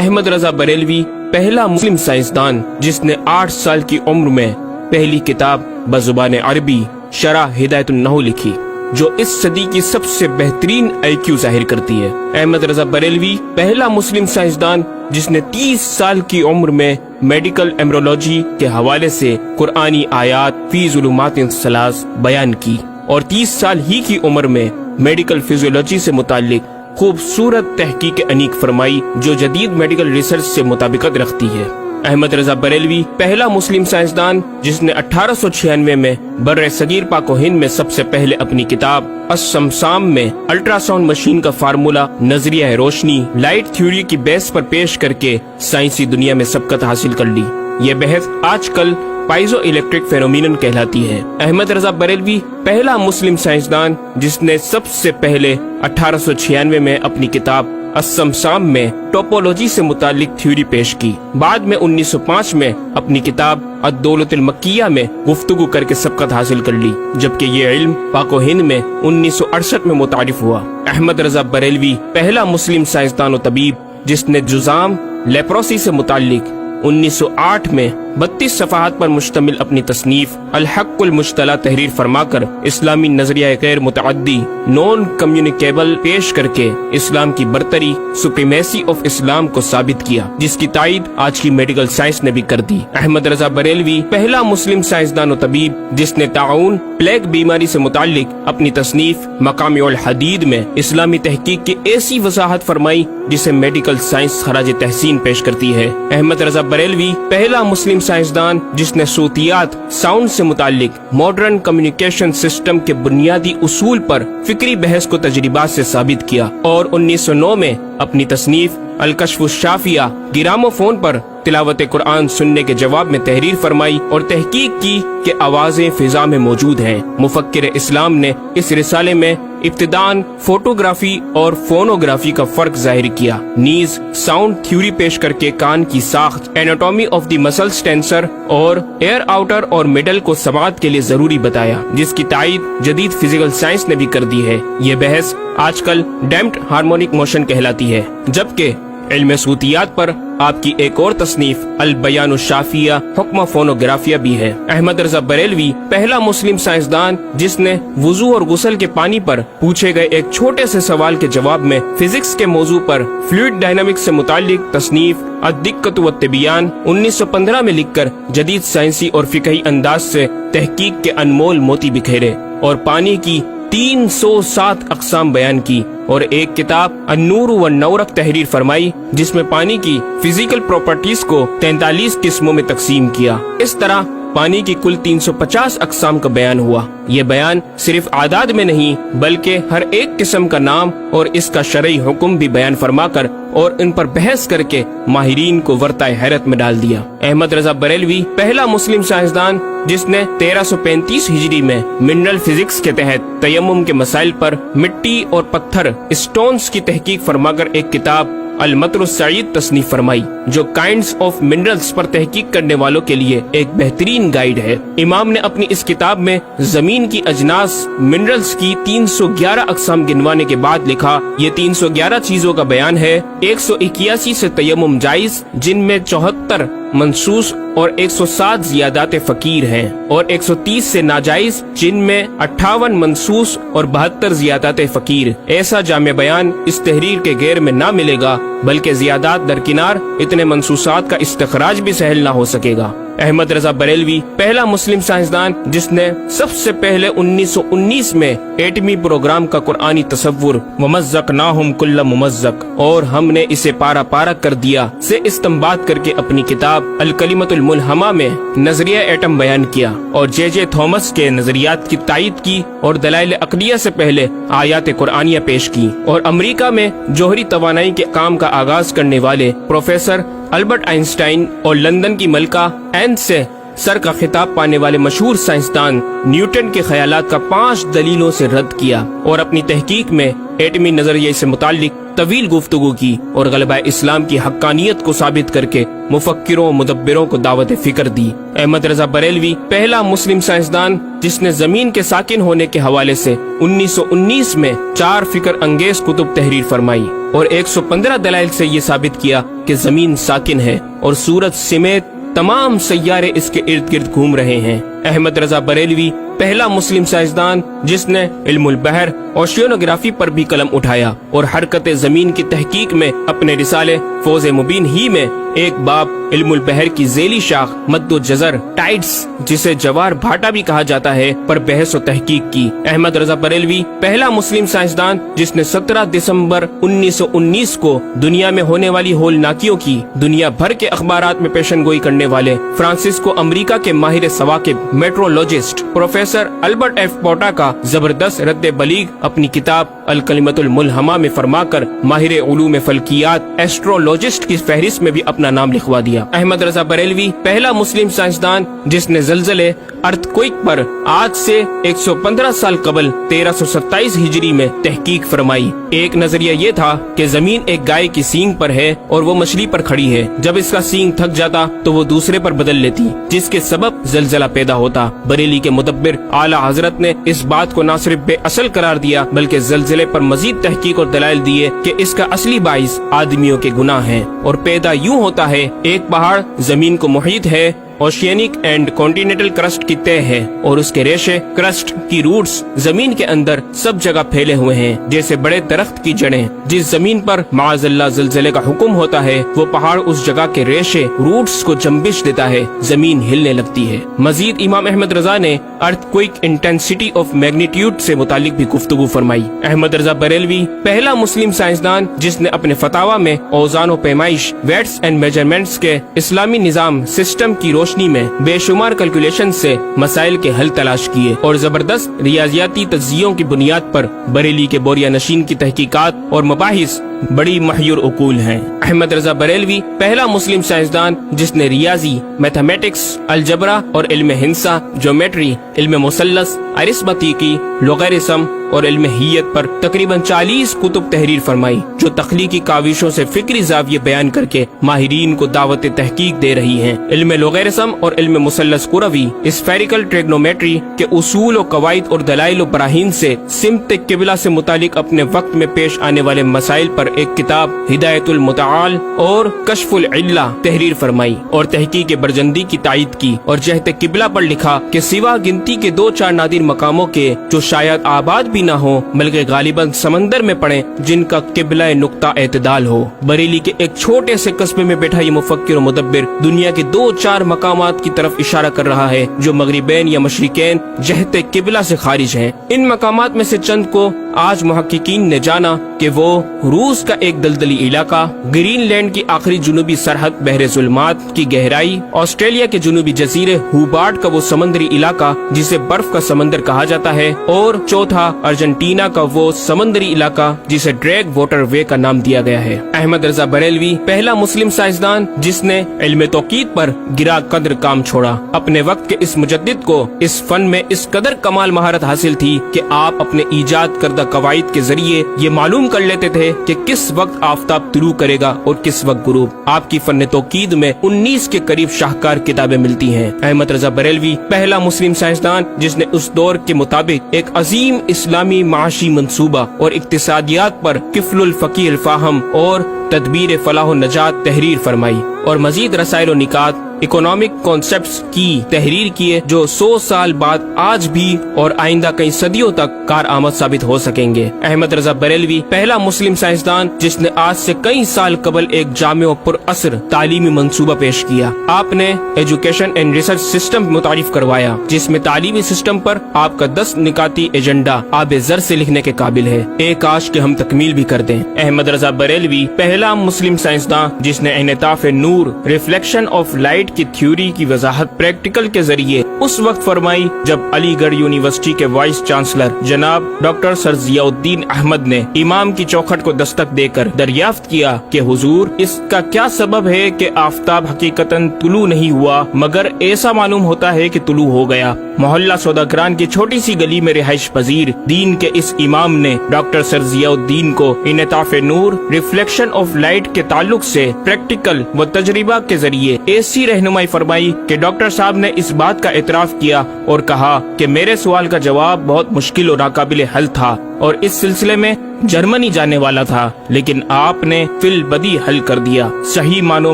احمد رضا بریلوی پہلا مسلم سائنسدان جس نے 8 سال کی عمر میں پہلی کتاب بزبان عربی شرح ہدایت النحو لکھی، جو اس صدی کی سب سے بہترین IQ ظاہر کرتی ہے۔ احمد رضا بریلوی پہلا مسلم سائنسدان جس نے 30 سال کی عمر میں میڈیکل ایمرولوجی کے حوالے سے قرآنی آیات فی ظلمات ثلاث بیان کی، اور 30 سال ہی کی عمر میں میڈیکل فزیولوجی سے متعلق خوبصورت تحقیق انیق فرمائی، جو جدید میڈیکل ریسرچ سے مطابقت رکھتی ہے۔ احمد رضا بریلوی پہلا مسلم سائنسدان جس نے 1896 میں بر صغیر پاک و ہند میں سب سے پہلے اپنی کتاب السمسام میں الٹرا ساؤنڈ مشین کا فارمولا نظریہ روشنی لائٹ تھیوری کی بیس پر پیش کر کے سائنسی دنیا میں سبقت حاصل کر لی۔ یہ بحث آج کل پائزو الیکٹرک فینومینن کہلاتی ہے۔ احمد رضا بریلوی پہلا مسلم سائنسدان جس نے سب سے پہلے 1896 میں اپنی کتاب السمسام میں ٹوپولوجی سے متعلق تھیوری پیش کی۔ بعد میں 1905 میں اپنی کتاب الدولۃ المکیہ میں گفتگو کر کے سبقت حاصل کر لی، جبکہ یہ علم پاک و ہند میں 1968 میں متعارف ہوا۔ احمد رضا بریلوی پہلا مسلم سائنسدان و طبیب جس نے جذام لیپروسی سے متعلق 1908 میں 32 صفحات پر مشتمل اپنی تصنیف الحق المجتلی تحریر فرما کر اسلامی نظریہ غیر متعدی نون کمیونیکیبل پیش کر کے اسلام کی برتری سپریمیسی آف اسلام کو ثابت کیا، جس کی تائید آج کی میڈیکل سائنس نے بھی کر دی۔ احمد رضا بریلوی پہلا مسلم سائنسدان و طبیب جس نے طاعون پلیگ بیماری سے متعلق اپنی تصنیف مقامع الحدید میں اسلامی تحقیق کی ایسی وضاحت فرمائی جسے میڈیکل سائنس خراج تحسین پیش کرتی ہے۔ احمد رضا بریلوی پہلا مسلم سائنسدان جس نے صوتیات ساؤنڈ سے متعلق ماڈرن کمیونیکیشن سسٹم کے بنیادی اصول پر فکری بحث کو تجربات سے ثابت کیا، اور 1909 میں اپنی تصنیف الکشف الشافیہ گرامو فون پر تلاوت قرآن سننے کے جواب میں تحریر فرمائی اور تحقیق کی کہ آوازیں فضا میں موجود ہیں۔ مفکر اسلام نے اس رسالے میں ابتداً فوٹوگرافی اور فونوگرافی کا فرق ظاہر کیا، نیز ساؤنڈ تھیوری پیش کر کے کان کی ساخت anatomy of the muscles tensor اور ایئر آؤٹر اور مڈل کو سماعت کے لیے ضروری بتایا، جس کی تائید جدید فزیکل سائنس نے بھی کر دی ہے۔ یہ بحث آج کل ڈیمپڈ ہارمونک موشن کہلاتی ہے، جبکہ علم صوتیات پر آپ کی ایک اور تصنیف البیان الشافیہ حکم فونوگرافیہ بھی ہے۔ احمد رضا بریلوی پہلا مسلم سائنسدان جس نے وضو اور غسل کے پانی پر پوچھے گئے ایک چھوٹے سے سوال کے جواب میں فزکس کے موضوع پر فلوئڈ ڈائنامکس سے متعلق تصنیف الدقۃ والتبیان 1915 میں لکھ کر جدید سائنسی اور فقہی انداز سے تحقیق کے انمول موتی بکھیرے اور پانی کی 307 اقسام بیان کی، اور ایک کتاب النور والنورق تحریر فرمائی جس میں پانی کی فزیکل پراپرٹیز کو 43 قسموں میں تقسیم کیا۔ اس طرح پانی کی کل 350 اقسام کا بیان ہوا۔ یہ بیان صرف اعداد میں نہیں بلکہ ہر ایک قسم کا نام اور اس کا شرعی حکم بھی بیان فرما کر اور ان پر بحث کر کے ماہرین کو ورطۂ حیرت میں ڈال دیا۔ احمد رضا بریلوی پہلا مسلم سائنسدان جس نے 1335 ہجری میں منرل فزکس کے تحت تیمم کے مسائل پر مٹی اور پتھر اسٹونز کی تحقیق فرما کر ایک کتاب المطر السعید تصنیف فرمائی، جو کائنڈز آف منرلز پر تحقیق کرنے والوں کے لیے ایک بہترین گائیڈ ہے۔ امام نے اپنی اس کتاب میں زمین کی اجناس منرلز کی 311 اقسام گنوانے کے بعد لکھا، یہ 311 چیزوں کا بیان ہے۔ 181 سے تیمم جائز، جن میں 74 منصوص اور 107 زیادات فقیر ہیں، اور 130 سے ناجائز، جن میں 58 منصوص اور 72 زیادات فقیر۔ ایسا جامع بیان اس تحریر کے غیر میں نہ ملے گا، بلکہ زیادات درکنار اتنے منصوصات کا استخراج بھی سہل نہ ہو سکے گا۔ احمد رضا بریلوی پہلا مسلم سائنسدان جس نے سب سے پہلے 1919 میں ایٹمی پروگرام کا قرآنی تصور ومزقناہم کل ممزق اور ہم نے اسے پارا پارا کر دیا سے استنباط کر کے اپنی کتاب الکلمۃ الملہمہ میں نظریہ ایٹم بیان کیا، اور جے تھامس کے نظریات کی تائید کی اور دلائل عقلیہ سے پہلے آیات قرآنیہ پیش کی، اور امریکہ میں جوہری توانائی کے کام کا آغاز کرنے والے پروفیسر البرٹ آئنسٹائن اور لندن کی ملکہ این سے سر کا خطاب پانے والے مشہور سائنسدان نیوٹن کے خیالات کا 5 دلیلوں سے رد کیا، اور اپنی تحقیق میں ایٹمی نظریے سے متعلق طویل گفتگو کی اور غلبہ اسلام کی حقانیت کو ثابت کر کے مفکروں مدبروں کو دعوت فکر دی۔ احمد رضا بریلوی پہلا مسلم سائنسدان جس نے زمین کے ساکن ہونے کے حوالے سے 1919 میں 4 فکر انگیز کتب تحریر فرمائی اور 115 دلائل سے یہ ثابت کیا کہ زمین ساکن ہے اور سورج سمیت تمام سیارے اس کے ارد گرد گھوم رہے ہیں۔ احمد رضا بریلوی پہلا مسلم سائنسدان جس نے علم البحر اوشینوگرافی پر بھی قلم اٹھایا اور حرکت زمین کی تحقیق میں اپنے رسالے فوز مبین ہی میں ایک باب علم البحر کی ذیلی شاخ مد و جزر ٹائڈس جسے جوار بھاٹا بھی کہا جاتا ہے پر بحث و تحقیق کی۔ احمد رضا بریلوی پہلا مسلم سائنسدان جس نے 17 دسمبر 1919 کو دنیا میں ہونے والی ہولناکیوں کی دنیا بھر کے اخبارات میں پیشن گوئی کرنے والے فرانسسکو امریکہ کے ماہر ثواقب میٹرولوجسٹ پروفیسر البرٹ ایف پوٹا کا زبردست رد بلیغ اپنی کتاب الکلمۃ الملہمہ میں فرما کر ماہر علوم فلکیات ایسٹرولوجسٹ کی فہرست میں بھی اپنا نام لکھوا دیا۔ احمد رضا بریلوی پہلا مسلم سائنسدان جس نے زلزلے ارتھکوئک پر آج سے 115 سال قبل 1327 ہجری میں تحقیق فرمائی۔ ایک نظریہ یہ تھا کہ زمین ایک گائے کی سینگ پر ہے اور وہ مچھلی پر کھڑی ہے، جب اس کا سینگ تھک جاتا تو وہ دوسرے پر بدل لیتی جس کے سبب زلزلہ پیدا ہوتا۔ بریلی کے مدبر اعلی حضرت نے اس بات کو نہ صرف بے اصل قرار دیا بلکہ زلزلے پر مزید تحقیق اور دلائل دیے کہ اس کا اصلی باعث آدمیوں کے گناہ ہیں اور پیدا یوں ہوتا ہے۔ ایک پہاڑ زمین کو محیط ہے، اوشینک اینڈ کانٹیننٹل کرسٹ کی تہ ہے اور اس کے ریشے کرسٹ کی روٹس زمین کے اندر سب جگہ پھیلے ہوئے ہیں جیسے بڑے درخت کی جڑیں۔ جس زمین پر معاذ اللہ زلزلے کا حکم ہوتا ہے وہ پہاڑ اس جگہ کے ریشے روٹس کو جنبش دیتا ہے، زمین ہلنے لگتی ہے۔ مزید امام احمد رضا نے ارتھکوئک انٹینسٹی آف میگنیٹیوڈ سے متعلق بھی گفتگو فرمائی۔ احمد رضا بریلوی پہلا مسلم سائنسدان جس نے اپنے فتاوی میں اوزان و پیمائش ویٹس اینڈ میجرمنٹس کے اسلامی نظام سسٹم کی روشنی میں بے شمار کیلکولیشن سے مسائل کے حل تلاش کیے اور زبردست ریاضیاتی تجزیوں کی بنیاد پر بریلی کے بوریا نشین کی تحقیقات اور مباحث بڑی محیر عقول ہیں۔ احمد رضا بریلوی پہلا مسلم سائنسدان جس نے ریاضی، میتھمیٹکس، الجبرا اور علم ہندسہ، جیومیٹری، علم مثلث، ارثمیٹکی، لوگرثم اور علم ہیت پر تقریباً 40 کتب تحریر فرمائی جو تخلیقی کاوشوں سے فکری زاویے بیان کر کے ماہرین کو دعوت تحقیق دے رہی ہیں۔ علم لوگرثم اور علم مثلث کروی، اسفیریکل ٹریگنومیٹری کے اصول و قواعد اور دلائل و براہین سے سمت قبلہ سے متعلق اپنے وقت میں پیش آنے والے مسائل پر ایک کتاب ہدایت المتعال اور کشف العلہ تحریر فرمائی اور تحقیق برجندی کی تائید کی اور جہت قبلہ پر لکھا کہ سوا گنتی کے 2-4 نادر مقاموں کے جو شاید آباد بھی نہ ہو بلکہ غالباً سمندر میں پڑے جن کا قبلہ نقطہ اعتدال ہو۔ بریلی کے ایک چھوٹے سے قصبے میں بیٹھا یہ مفکر و مدبر دنیا کے 2-4 مقامات کی طرف اشارہ کر رہا ہے جو مغربین یا مشرقین جہت قبلہ سے خارج ہیں۔ ان مقامات میں سے چند کو آج محققین نے جانا کہ وہ روس کا ایک دلدلی علاقہ، گرین لینڈ کی آخری جنوبی سرحد بحر ظلمات کی گہرائی، آسٹریلیا کے جنوبی جزیرے ہوبارٹ کا وہ سمندری علاقہ جسے برف کا سمندر کہا جاتا ہے، اور چوتھا ارجنٹینا کا وہ سمندری علاقہ جسے ڈریگ واٹر وے کا نام دیا گیا ہے۔ احمد رضا بریلوی پہلا مسلم سائنسدان جس نے علم توقید پر گرا قدر کام چھوڑا۔ اپنے وقت کے اس مجدد کو اس فن میں اس قدر کمال مہارت حاصل تھی کہ آپ اپنے ایجاد کردہ قواعد کے ذریعے یہ معلوم کر لیتے تھے کہ کس وقت آفتاب طلوع کرے گا اور کس وقت غروب۔ آپ کی فن توقید میں 19 کے قریب شاہکار کتابیں ملتی ہیں۔ احمد رضا بریلوی پہلا مسلم سائنسدان جس نے اس دور کے مطابق ایک عظیم اسلامی معاشی منصوبہ اور اقتصادیات پر کفل الفقیہ الفاہم اور تدبیر فلاح و نجات تحریر فرمائی اور مزید رسائل و نکات اکنامک کانسیپٹس کی تحریر کیے جو 100 سال بعد آج بھی اور آئندہ کئی صدیوں تک کارآمد ثابت ہو سکیں گے۔ احمد رضا بریلوی پہلا مسلم سائنسدان جس نے آج سے کئی سال قبل ایک جامع و پر اثر تعلیمی منصوبہ پیش کیا۔ آپ نے ایجوکیشن اینڈ ریسرچ سسٹم متعارف کروایا جس میں تعلیمی سسٹم پر آپ کا 10 نکاتی ایجنڈا آب زر سے لکھنے کے قابل ہے، ایک کاش کہ ہم تکمیل بھی کر دیں۔ احمد رضا بریلوی پہلا مسلم سائنسدان جس نے انعطاف نور، ریفلیکشن آف لائٹ کی تھیوری کی وضاحت پریکٹیکل کے ذریعے اس وقت فرمائی جب علی گڑھ یونیورسٹی کے وائس چانسلر جناب ڈاکٹر سر ضیاء الدین احمد نے امام کی چوکھٹ کو دستک دے کر دریافت کیا کہ حضور اس کا کیا سبب ہے کہ آفتاب حقیقتاً طلوع نہیں ہوا مگر ایسا معلوم ہوتا ہے کہ طلوع ہو گیا۔ محلہ سوداگران کی چھوٹی سی گلی میں رہائش پذیر دین کے اس امام نے ڈاکٹر سر ضیاء الدین کو انعطاف نور ریفلیکشن آف لائٹ کے تعلق سے پریکٹیکل و تجربہ کے ذریعے ایسی رہنمائی فرمائی کہ ڈاکٹر صاحب نے اس بات کا اعتراف کیا اور کہا کہ میرے سوال کا جواب بہت مشکل اور ناقابل حل تھا اور اس سلسلے میں جرمنی جانے والا تھا، لیکن آپ نے فی البدی حل کر دیا۔ صحیح معنوں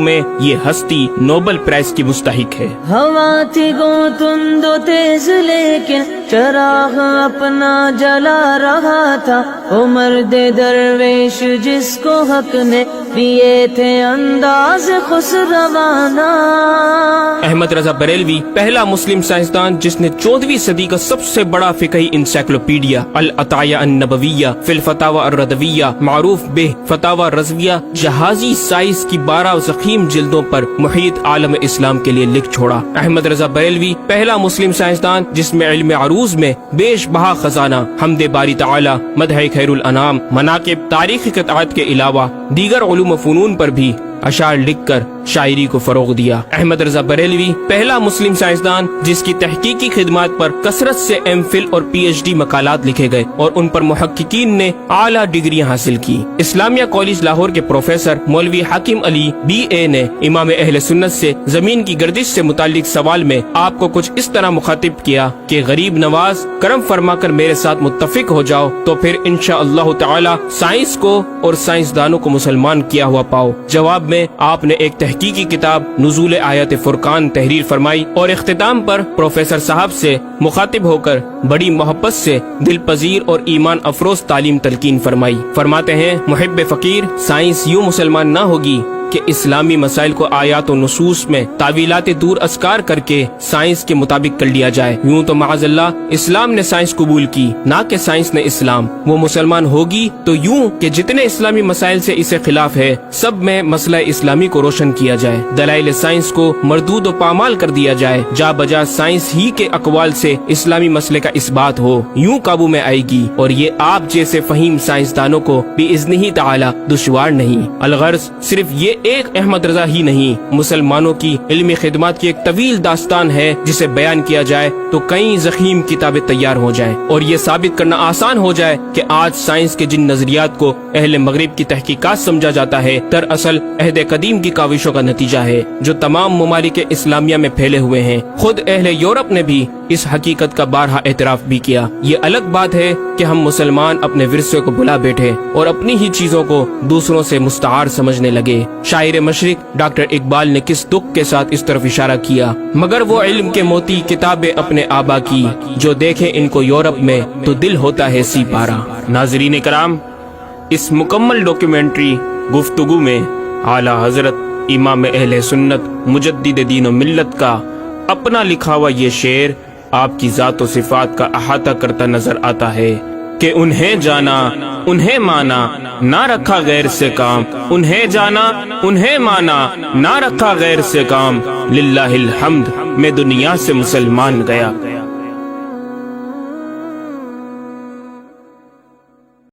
میں یہ ہستی نوبل پرائز کی مستحق ہے۔ ہوا تھی گو تند و تیز لیکن چراغ اپنا جلا رہا تھا، وہ مرد درویش جس کو حق نے دیے تھے انداز خسروانہ۔ احمد رضا بریلوی پہلا مسلم سائنسدان جس نے 14ویں صدی کا سب سے بڑا فقہی انسائکلوپیڈیا العطایہ النبویہ فی الفتاوی الرضویہ معروف بہ فتاوی رضویہ جہازی سائنس کی 12 ضخیم جلدوں پر محیط عالم اسلام کے لیے لکھ چھوڑا۔ احمد رضا بریلوی پہلا مسلم سائنسدان جس میں علم عروض میں بیش بہا خزانہ حمد باری تعالی، مدح خیر الانام، مناقب، تاریخی قطعات کے علاوہ دیگر علوم و فنون پر بھی اشعار لکھ کر شاعری کو فروغ دیا۔ احمد رضا بریلوی پہلا مسلم سائنسدان جس کی تحقیقی خدمات پر کثرت سے ایم فل اور پی ایچ ڈی مقالات لکھے گئے اور ان پر محققین نے اعلیٰ ڈگریاں حاصل کی۔ اسلامیہ کالج لاہور کے پروفیسر مولوی حاکم علی بی اے نے امام اہل سنت سے زمین کی گردش سے متعلق سوال میں آپ کو کچھ اس طرح مخاطب کیا کہ غریب نواز کرم فرما کر میرے ساتھ متفق ہو جاؤ تو پھر انشاءاللہ تعالی سائنس کو اور سائنسدانوں کو مسلمان کیا ہوا پاؤ۔ جواب میں آپ نے ایک تحقیقی کتاب نزول آیات فرقان تحریر فرمائی اور اختتام پر پروفیسر صاحب سے مخاطب ہو کر بڑی محبت سے دل پذیر اور ایمان افروز تعلیم تلقین فرمائی۔ فرماتے ہیں محب فقیر سائنس یوں مسلمان نہ ہوگی کہ اسلامی مسائل کو آیات و نصوص میں تعویلات دور اسکار کر کے سائنس کے مطابق کر لیا جائے۔ یوں تو معاذ اللہ اسلام نے سائنس قبول کی نہ کہ سائنس نے اسلام۔ وہ مسلمان ہوگی تو یوں کہ جتنے اسلامی مسائل سے اسے خلاف ہے سب میں مسئلہ اسلامی کو روشن کیا جائے، دلائل سائنس کو مردود و پامال کر دیا جائے، جا بجا سائنس ہی کے اقوال سے اسلامی مسئلے کا اثبات ہو، یوں قابو میں آئے گی۔ اور یہ آپ جیسے فہیم سائنسدانوں کو بِإِذْنِهِ تعالی دشوار نہیں۔ الغرض صرف یہ ایک احمد رضا ہی نہیں، مسلمانوں کی علمی خدمات کی ایک طویل داستان ہے جسے بیان کیا جائے تو کئی ضخیم کتابیں تیار ہو جائیں اور یہ ثابت کرنا آسان ہو جائے کہ آج سائنس کے جن نظریات کو اہل مغرب کی تحقیقات سمجھا جاتا ہے دراصل عہد قدیم کی کاوشوں کا نتیجہ ہے جو تمام ممالک اسلامیہ میں پھیلے ہوئے ہیں۔ خود اہل یورپ نے بھی اس حقیقت کا بارہا اعتراف بھی کیا۔ یہ الگ بات ہے کہ ہم مسلمان اپنے ورثے کو بھلا بیٹھے اور اپنی ہی چیزوں کو دوسروں سے مستعار سمجھنے لگے۔ شاعر مشرق ڈاکٹر اقبال نے کس دکھ کے ساتھ اس طرف اشارہ کیا، مگر وہ علم کے موتی کتابیں اپنے آبا کی، جو دیکھیں ان کو یورپ میں تو دل ہوتا ہے سی پارا۔ ناظرین کرام، اس مکمل ڈاکیومنٹری گفتگو میں اعلیٰ حضرت امام اہل سنت مجدد دین و ملت کا اپنا لکھا ہوا یہ شعر آپ کی ذات و صفات کا احاطہ کرتا نظر آتا ہے کہ انہیں جانا انہیں مانا نہ رکھا غیر سے کام، انہیں جانا انہیں مانا نہ رکھا غیر سے کام، للہ الحمد میں دنیا سے مسلمان گیا۔